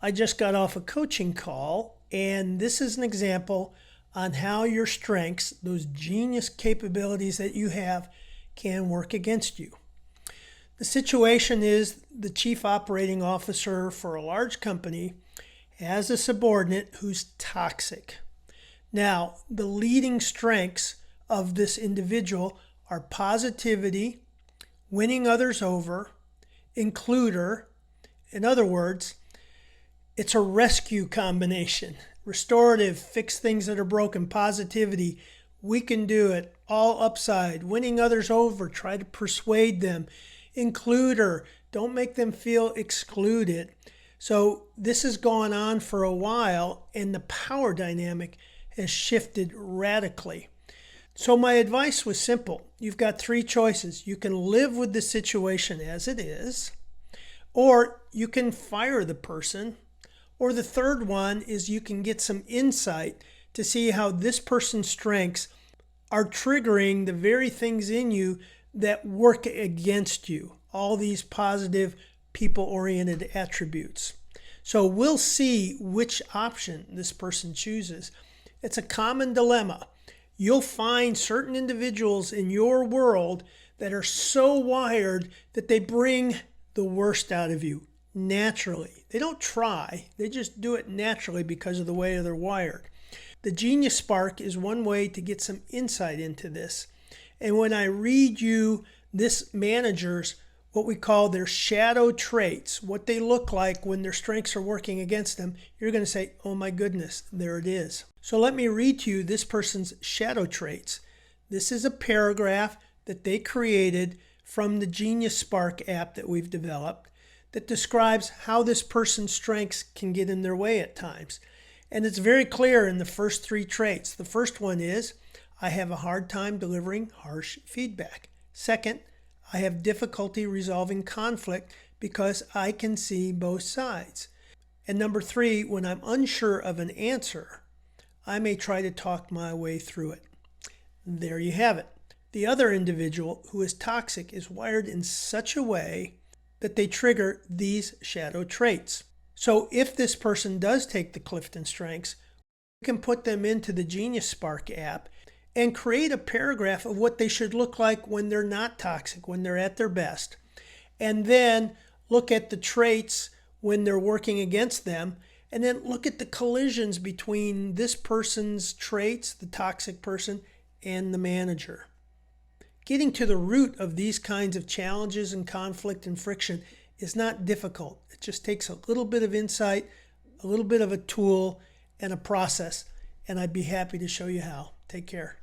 I just got off a coaching call, and this is an example on how your strengths, those genius capabilities that you have, can work against you. The situation is the chief operating officer for a large company has a subordinate who's toxic. Now, the leading strengths of this individual are positivity, winning others over, includer. In other words, it's a rescue combination. Restorative, fix things that are broken. Positivity, we can do it. All upside. Winning others over, try to persuade them. Includer, don't make them feel excluded. So this has gone on for a while, and the power dynamic has shifted radically. So my advice was simple. You've got three choices. You can live with the situation as it is, or you can fire the person, or the third one is you can get some insight to see how this person's strengths are triggering the very things in you that work against you. All these positive, people-oriented attributes. So we'll see which option this person chooses. It's a common dilemma. You'll find certain individuals in your world that are so wired that they bring the worst out of you naturally. They don't try, they just do it naturally because of the way they're wired. The Genius Spark is one way to get some insight into this. And when I read you this manager's, what we call their shadow traits, what they look like when their strengths are working against them, you're going to say, oh my goodness, there it is. So let me read to you this person's shadow traits. This is a paragraph that they created from the Genius Spark app that we've developed that describes how this person's strengths can get in their way at times. And it's very clear in the first three traits. The first one is, I have a hard time delivering harsh feedback. Second, I have difficulty resolving conflict because I can see both sides. And number three, when I'm unsure of an answer, I may try to talk my way through it. There you have it. The other individual who is toxic is wired in such a way that they trigger these shadow traits. So if this person does take the Clifton Strengths, we can put them into the Genius Spark app and create a paragraph of what they should look like when they're not toxic, when they're at their best. And then look at the traits when they're working against them, and then look at the collisions between this person's traits, the toxic person, and the manager. Getting to the root of these kinds of challenges and conflict and friction is not difficult. It just takes a little bit of insight, a little bit of a tool, and a process, and I'd be happy to show you how. Take care.